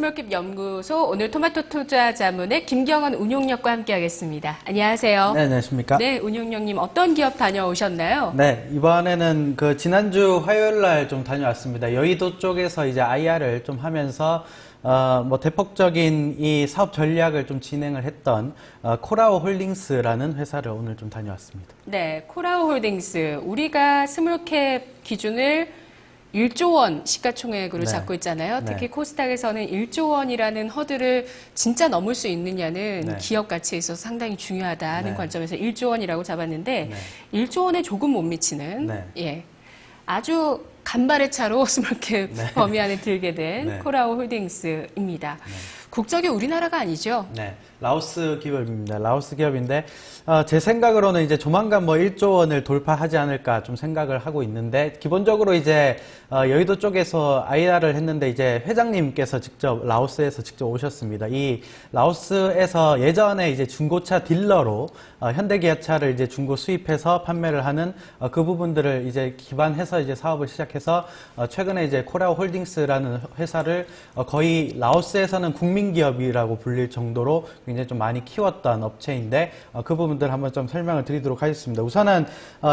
스몰캡 연구소 오늘 토마토 투자 자문의 김경원 운용력과 함께하겠습니다. 안녕하세요. 네, 안녕하십니까? 네, 운용력님 어떤 기업 다녀오셨나요? 네, 이번에는 지난주 화요일 날 좀 다녀왔습니다. 여의도 쪽에서 이제 IR을 좀 하면서 대폭적인 이 사업 전략을 좀 진행을 했던 코라오 홀딩스라는 회사를 오늘 좀 다녀왔습니다. 네, 코라오 홀딩스 우리가 스몰캡 기준을 1조 원 시가총액으로 네. 잡고 있잖아요. 특히 네. 코스닥에서는 1조 원이라는 허들을 진짜 넘을 수 있느냐는 네. 기업 가치에 있어서 상당히 중요하다는 네. 관점에서 1조 원이라고 잡았는데 네. 1조 원에 조금 못 미치는 네. 아주 간발의 차로 스몰캡 네. 범위 안에 들게 된 네. 코라오 홀딩스입니다. 네. 국적이 우리나라가 아니죠? 네, 라오스 기업입니다. 라오스 기업인데 제 생각으로는 이제 조만간 1조 원을 돌파하지 않을까 좀 생각을 하고 있는데 기본적으로 이제 여의도 쪽에서 IR을 했는데 이제 회장님께서 직접 라오스에서 직접 오셨습니다. 이 라오스에서 예전에 이제 중고차 딜러로 현대기아차를 이제 중고 수입해서 판매를 하는 그 부분들을 이제 기반해서 이제 사업을 시작해서 최근에 이제 코라오 홀딩스라는 회사를 거의 라오스에서는 국민기업이라고 불릴 정도로 굉장히 좀 많이 키웠던 업체인데 그 부분들 한번 좀 설명을 드리도록 하겠습니다. 우선은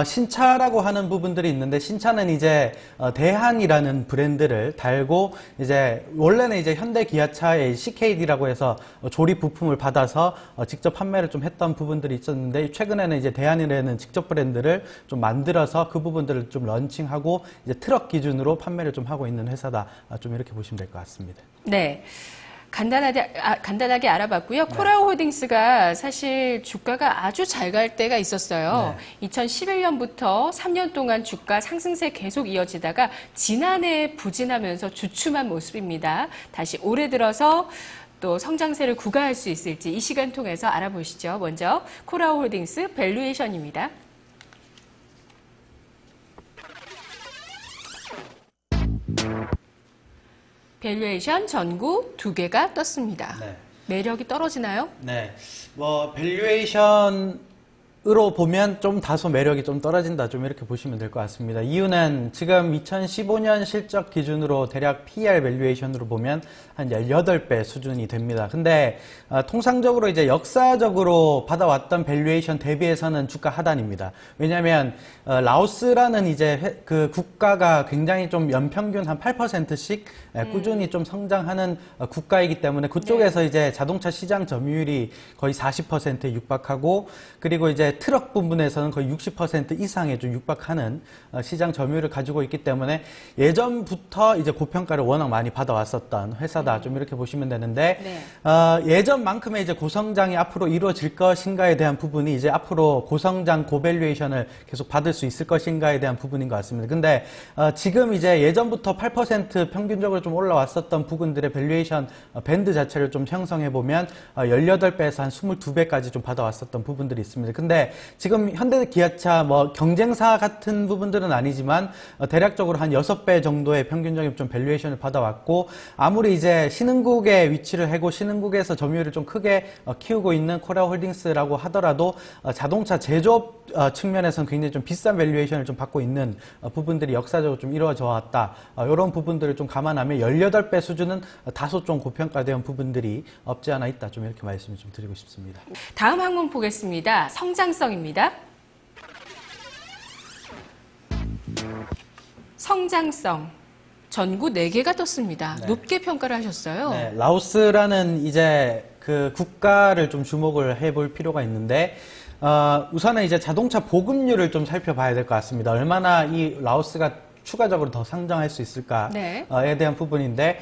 신차라고 하는 부분들이 있는데 신차는 이제 대한이라는 브랜드를 달고 이제 원래는 이제 현대기아차의 CKD라고 해서 조립 부품을 받아서 직접 판매를 좀 했던 부분들이 있었는데 최근에는 이제 대한이라는 직접 브랜드를 좀 만들어서 그 부분들을 좀 런칭하고 이제 트럭 기준으로 판매를 좀 하고 있는 회사다. 좀 이렇게 보시면 될 것 같습니다. 네. 간단하게 알아봤고요. 코라오 홀딩스가 사실 주가가 아주 잘 갈 때가 있었어요. 네. 2011년부터 3년 동안 주가 상승세 계속 이어지다가 지난해 부진하면서 주춤한 모습입니다. 다시 올해 들어서 또 성장세를 구가할 수 있을지 이 시간 통해서 알아보시죠. 먼저 코라오 홀딩스 밸류에이션입니다. 밸류에이션 전구 2개가 떴습니다. 네. 매력이 떨어지나요? 네. 밸류에이션으로 보면 좀 다소 매력이 좀 떨어진다. 좀 이렇게 보시면 될 것 같습니다. 이유는 지금 2015년 실적 기준으로 대략 PER 밸류에이션으로 보면 한 18배 수준이 됩니다. 근데 통상적으로 이제 역사적으로 받아왔던 밸류에이션 대비해서는 주가 하단입니다. 왜냐하면 라오스라는 이제 그 국가가 굉장히 좀 연평균 한 8%씩 꾸준히 좀 성장하는 국가이기 때문에 그쪽에서 이제 자동차 시장 점유율이 거의 40%에 육박하고 그리고 이제 트럭 부분에서는 거의 60% 이상에 좀 육박하는 시장 점유율을 가지고 있기 때문에 예전부터 이제 고평가를 워낙 많이 받아왔었던 회사다. 좀 이렇게 보시면 되는데 예전만큼의 이제 고성장이 앞으로 이루어질 것인가에 대한 부분이 이제 앞으로 고성장 고밸류에이션을 계속 받을 수 있을 것인가에 대한 부분인 것 같습니다. 근데 지금 이제 예전부터 8% 평균적으로 좀 올라왔었던 부분들의 밸류에이션 밴드 자체를 좀 형성해 보면 18배에서 한 22배까지 좀 받아왔었던 부분들이 있습니다. 근데 지금 현대기아차 경쟁사 같은 부분들은 아니지만 대략적으로 한 6배 정도의 평균적인 좀 밸류에이션을 받아왔고 아무리 이제 신흥국에 위치를 하고 신흥국에서 점유율을 좀 크게 키우고 있는 코라오 홀딩스라고 하더라도 자동차 제조업 측면에서는 굉장히 좀 비싼 밸류에이션을 좀 받고 있는 부분들이 역사적으로 좀 이루어져 왔다. 이런 부분들을 좀 감안하면 18배 수준은 다소 좀 고평가된 부분들이 없지 않아 있다. 좀 이렇게 말씀을 좀 드리고 싶습니다. 다음 항목 보겠습니다. 성장성입니다. 성장성. 전구 4개가 떴습니다. 네. 높게 평가를 하셨어요. 네, 라오스라는 이제 그 국가를 좀 주목을 해볼 필요가 있는데 우선은 이제 자동차 보급률을 좀 살펴봐야 될 것 같습니다. 얼마나 이 라오스가 추가적으로 더 상장할 수 있을까에 대한 부분인데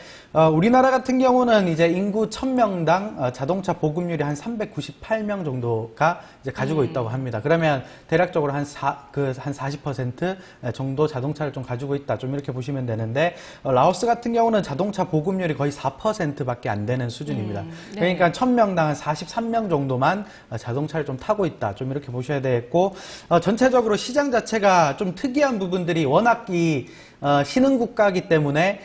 우리나라 같은 경우는 이제 인구 1000명당 자동차 보급률이 한 398명 정도가 이제 가지고 있다고 합니다. 그러면 대략적으로 한 40% 정도 자동차를 좀 가지고 있다. 좀 이렇게 보시면 되는데 라오스 같은 경우는 자동차 보급률이 거의 4%밖에 안 되는 수준입니다. 네. 그러니까 1000명당 한 43명 정도만 자동차를 좀 타고 있다. 좀 이렇게 보셔야 되겠고 전체적으로 시장 자체가 좀 특이한 부분들이 워낙 이 신흥국가이기 때문에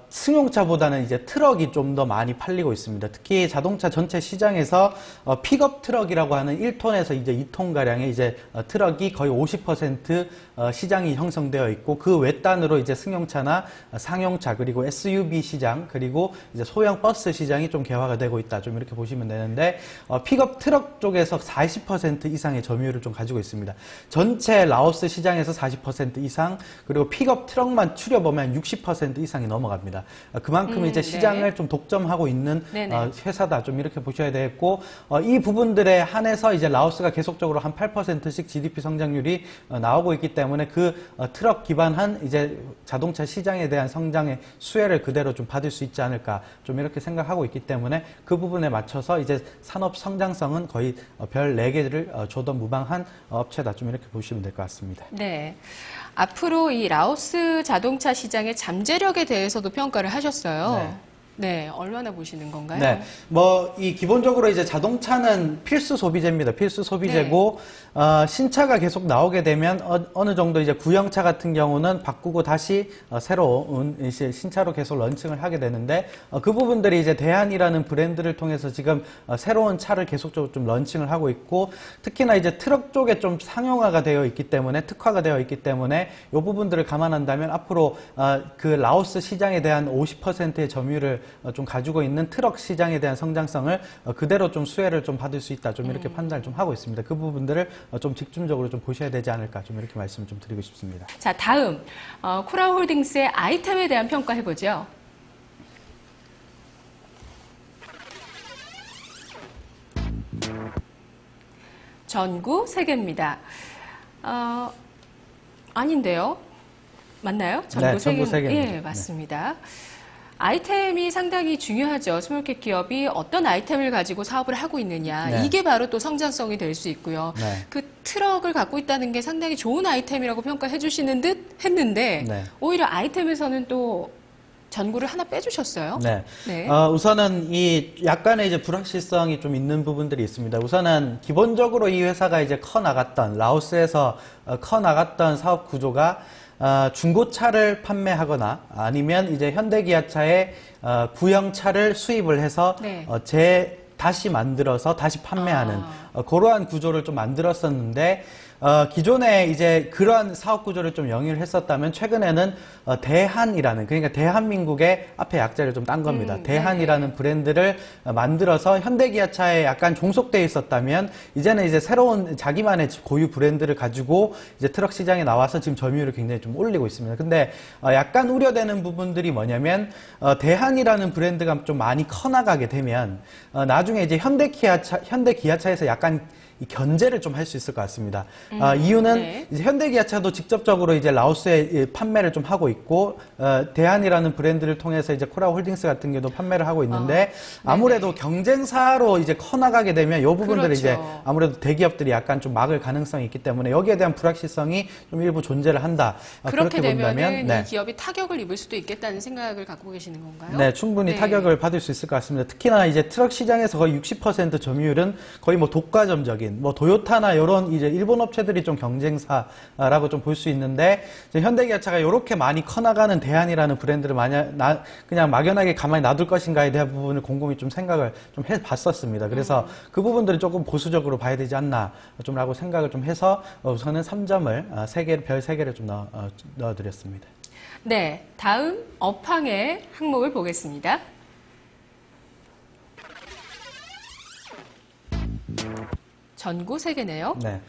승용차보다는 이제 트럭이 좀 더 많이 팔리고 있습니다. 특히 자동차 전체 시장에서 픽업 트럭이라고 하는 1톤에서 이제 2톤 가량의 이제 트럭이 거의 50% 시장이 형성되어 있고, 그 외단으로 이제 승용차나 상용차, 그리고 SUV 시장, 그리고 이제 소형 버스 시장이 좀 개화가 되고 있다, 좀 이렇게 보시면 되는데, 픽업 트럭 쪽에서 40% 이상의 점유율을 좀 가지고 있습니다. 전체 라오스 시장에서 40% 이상, 그리고 픽업 트럭만 추려보면 60% 이상이 넘어갑니다. 그만큼 이제 시장을 네. 좀 독점하고 있는 네네. 회사다, 좀 이렇게 보셔야 되겠고, 이 부분들에 한해서 이제 라오스가 계속적으로 한 8%씩 GDP 성장률이 나오고 있기 때문에 그 트럭 기반한 이제 자동차 시장에 대한 성장의 수혜를 그대로 좀 받을 수 있지 않을까, 좀 이렇게 생각하고 있기 때문에 그 부분에 맞춰서 이제 산업 성장성은 거의 별 4개를 줘도 무방한 업체다, 좀 이렇게 보시면 될 것 같습니다. 네. 앞으로 이 라오스 자동차 시장의 잠재력에 대해서도 평가를 하셨어요. 네. 얼마나 보시는 건가요? 네. 이 기본적으로 이제 자동차는 필수 소비재입니다. 필수 소비재고, 신차가 계속 나오게 되면 어느 정도 이제 구형차 같은 경우는 바꾸고 다시 새로운 이제 신차로 계속 런칭을 하게 되는데, 그 부분들이 이제 대한이라는 브랜드를 통해서 지금 새로운 차를 계속적으로 좀 런칭을 하고 있고, 특히나 이제 트럭 쪽에 좀 상용화가 되어 있기 때문에, 특화가 되어 있기 때문에 이 부분들을 감안한다면 앞으로 그 라오스 시장에 대한 50%의 점유율을 좀 가지고 있는 트럭 시장에 대한 성장성을 그대로 좀 수혜를 좀 받을 수 있다, 좀 이렇게 판단을 좀 하고 있습니다. 그 부분들을 좀 집중적으로 좀 보셔야 되지 않을까, 좀 이렇게 말씀을 좀 드리고 싶습니다. 자, 다음 코라홀딩스의 아이템에 대한 평가 해보죠. 전구 3개입니다. 아닌데요? 맞나요? 전구 네, 전구 3개. 3개입니다. 예, 맞습니다. 아이템이 상당히 중요하죠. 스몰캡 기업이 어떤 아이템을 가지고 사업을 하고 있느냐. 네. 이게 바로 또 성장성이 될 수 있고요. 네. 그 트럭을 갖고 있다는 게 상당히 좋은 아이템이라고 평가해 주시는 듯 했는데 네. 오히려 아이템에서는 또 전구를 하나 빼주셨어요. 네. 네. 우선은 이 약간의 이제 불확실성이 좀 있는 부분들이 있습니다. 우선은 기본적으로 이 회사가 이제 라오스에서 커 나갔던 사업 구조가 중고차를 판매하거나 아니면 이제 현대기아차의 구형차를 수입을 해서 네. 다시 만들어서 다시 판매하는 그러한 구조를 좀 만들었었는데, 기존에 이제 그러한 사업 구조를 좀 영위를 했었다면 최근에는 대한이라는, 그러니까 대한민국의 앞에 약자를 좀 딴 겁니다. 대한이라는 네. 브랜드를 만들어서 현대기아차에 약간 종속되어 있었다면 이제는 이제 새로운 자기만의 고유 브랜드를 가지고 이제 트럭 시장에 나와서 지금 점유율을 굉장히 좀 올리고 있습니다. 근데 약간 우려되는 부분들이 뭐냐면, 대한이라는 브랜드가 좀 많이 커나가게 되면 나중에 이제 현대기아차에서 약간 이 견제를 좀 할 수 있을 것 같습니다. 이유는 네. 이제 현대기아차도 직접적으로 이제 라오스에 판매를 좀 하고 있고, 대한이라는 브랜드를 통해서 이제 코라홀딩스 같은 경우도 판매를 하고 있는데, 아무래도 경쟁사로 이제 커나가게 되면 이 부분들을 그렇죠. 이제 아무래도 대기업들이 약간 좀 막을 가능성이 있기 때문에 여기에 대한 불확실성이 좀 일부 존재를 한다. 그렇게 되면은 본다면, 네. 이 기업이 타격을 입을 수도 있겠다는 생각을 갖고 계시는 건가요? 네, 충분히 네. 타격을 받을 수 있을 것 같습니다. 특히나 이제 트럭 시장에서 거의 60% 점유율은 거의 뭐 독과점적인, 뭐 도요타나 이런 이제 일본 업체들이 좀 경쟁사라고 좀 볼 수 있는데, 이제 현대기아차가 이렇게 많이 커나가는 대한이라는 브랜드를 그냥 막연하게 가만히 놔둘 것인가에 대한 부분을 곰곰이 좀 생각을 좀 해봤었습니다. 그래서 그 부분들을 조금 보수적으로 봐야 되지 않나 좀라고 생각을 좀 해서 우선은 3점을 별 3개를 좀 넣어드렸습니다. 네, 다음 업황의 항목을 보겠습니다. 전구 3개네요. 네.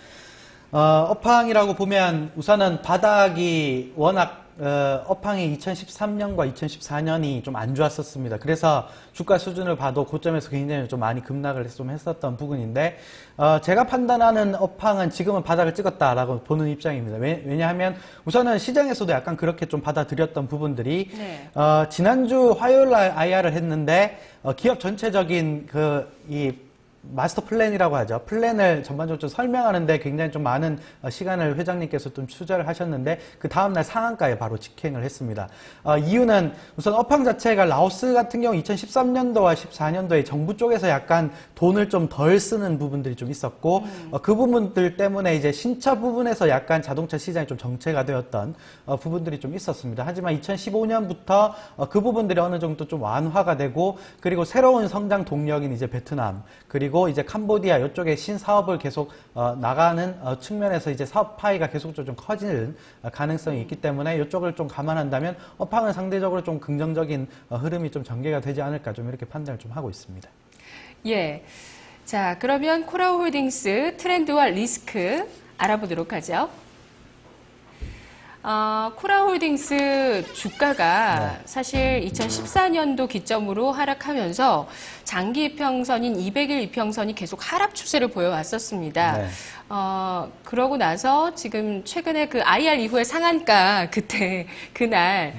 업황이라고 보면 우선은 바닥이 워낙 업황이 2013년과 2014년이 좀 안 좋았었습니다. 그래서 주가 수준을 봐도 고점에서 굉장히 좀 많이 급락을 좀 했었던 부분인데, 제가 판단하는 업황은 지금은 바닥을 찍었다라고 보는 입장입니다. 왜냐하면 우선은 시장에서도 약간 그렇게 좀 받아들였던 부분들이, 네. 지난주 화요일 날 IR을 했는데, 기업 전체적인 마스터 플랜이라고 하죠. 플랜을 전반적으로 좀 설명하는데 굉장히 좀 많은 시간을 회장님께서 좀 투자를 하셨는데 그 다음날 상한가에 바로 직행을 했습니다. 이유는 우선 업황 자체가 라오스 같은 경우 2013년도와 14년도에 정부 쪽에서 약간 돈을 좀 덜 쓰는 부분들이 좀 있었고 그 부분들 때문에 이제 신차 부분에서 약간 자동차 시장이 좀 정체가 되었던 부분들이 좀 있었습니다. 하지만 2015년부터 그 부분들이 어느 정도 좀 완화가 되고 그리고 새로운 성장 동력인 이제 베트남 그리고 이제 캄보디아 이쪽에 신사업을 계속 나가는 측면에서 이제 사업 파이가 계속적으로 좀 커지는 가능성이 있기 때문에 이쪽을 좀 감안한다면 업황은 상대적으로 좀 긍정적인 흐름이 좀 전개가 되지 않을까 좀 이렇게 판단을 좀 하고 있습니다. 예. 자, 그러면 코라홀딩스 트렌드와 리스크 알아보도록 하죠. 코라홀딩스 주가가 사실 2014년도 기점으로 하락하면서 장기 이평선인 200일 이평선이 계속 하락 추세를 보여왔었습니다. 네. 그러고 나서 지금 최근에 그 IR 이후의 상한가 그날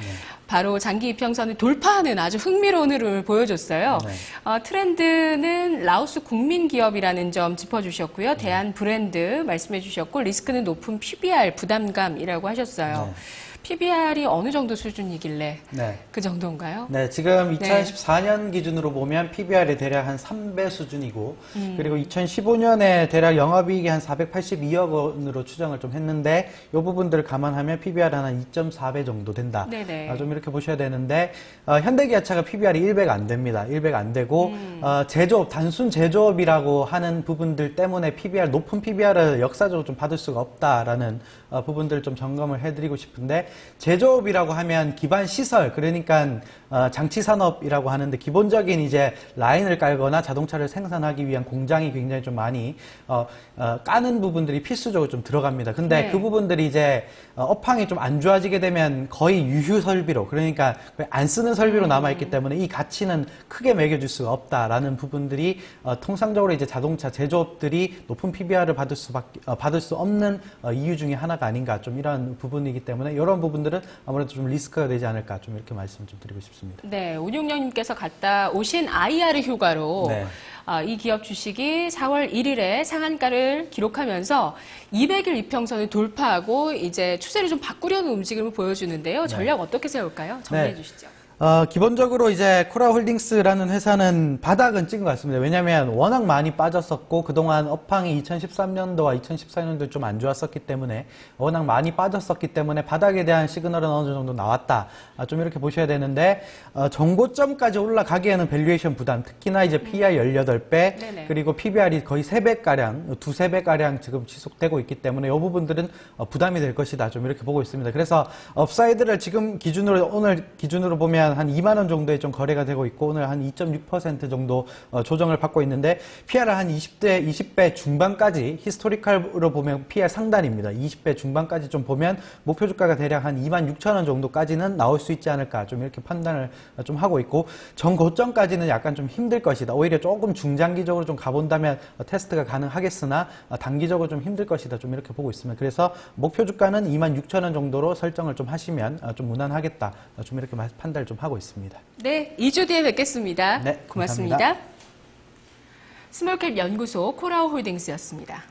바로 장기 이평선을 돌파하는 아주 흥미로운 흐름을 보여줬어요. 네. 트렌드는 라오스 국민 기업이라는 점 짚어주셨고요. 대한 브랜드 말씀해주셨고 리스크는 높은 PBR 부담감이라고 하셨어요. 네. PBR이 어느 정도 수준이길래 네. 그 정도인가요? 네, 지금 2014년 기준으로 보면 PBR이 대략 한 3배 수준이고, 그리고 2015년에 대략 영업이익이 한 482억 원으로 추정을 좀 했는데, 이 부분들을 감안하면 PBR은 한 2.4배 정도 된다. 네네. 좀 이렇게 보셔야 되는데, 현대기아차가 PBR이 1배가 안 됩니다. 1배가 안 되고, 제조업, 단순 제조업이라고 하는 부분들 때문에 높은 PBR을 역사적으로 좀 받을 수가 없다라는 부분들을 좀 점검을 해드리고 싶은데, 제조업이라고 하면 기반 시설, 그러니까 장치 산업이라고 하는데 기본적인 이제 라인을 깔거나 자동차를 생산하기 위한 공장이 굉장히 좀 많이 까는 부분들이 필수적으로 좀 들어갑니다. 근데 네. 그 부분들이 이제 업황이 좀 안 좋아지게 되면 거의 유휴 설비로, 그러니까 안 쓰는 설비로 남아있기 때문에 이 가치는 크게 매겨줄 수가 없다라는 부분들이 통상적으로 이제 자동차 제조업들이 높은 PBR을 받을 수 없는 이유 중에 하나가 아닌가, 좀 이런 부분이기 때문에 이런 부분들은 아무래도 좀 리스크가 되지 않을까, 좀 이렇게 말씀 좀 드리고 싶습니다. 네, 온용영님께서 갔다 오신 IR 휴가로 네. 이 기업 주식이 4월 1일에 상한가를 기록하면서 200일 이평선을 돌파하고 이제 추세를 좀 바꾸려는 움직임을 보여주는데요. 전략 어떻게 세울까요? 정리해 네. 주시죠. 기본적으로 이제 코라홀딩스라는 회사는 바닥은 찍은 것 같습니다. 왜냐하면 워낙 많이 빠졌었고 그동안 업황이 2013년도와 2014년도 좀 안 좋았었기 때문에 워낙 많이 빠졌었기 때문에 바닥에 대한 시그널은 어느 정도 나왔다. 좀 이렇게 보셔야 되는데 정고점까지 올라가기에는 밸류에이션 부담, 특히나 이제 PER 18배 네네. 그리고 PBR이 거의 3배가량, 2~3배가량 지금 지속되고 있기 때문에 이 부분들은 부담이 될 것이다. 좀 이렇게 보고 있습니다. 그래서 업사이드를 지금 기준으로, 오늘 기준으로 보면 한 2만 원 정도에 좀 거래가 되고 있고 오늘 한 2.6% 정도 조정을 받고 있는데 PR을 한 20배 중반까지 히스토리컬으로 보면 PR 상단입니다. 20배 중반까지 좀 보면 목표 주가가 대략 한 26,000원 정도까지는 나올 수 있지 않을까, 좀 이렇게 판단을 좀 하고 있고 정고점까지는 약간 좀 힘들 것이다. 오히려 조금 중장기적으로 좀 가본다면 테스트가 가능하겠으나 단기적으로 좀 힘들 것이다. 좀 이렇게 보고 있습니다. 그래서 목표 주가는 26,000원 정도로 설정을 좀 하시면 좀 무난하겠다. 좀 이렇게 판단을 좀 하고 있습니다. 네, 2주 뒤에 뵙겠습니다. 네, 고맙습니다. 감사합니다. 스몰캡 연구소 코라홀딩스였습니다.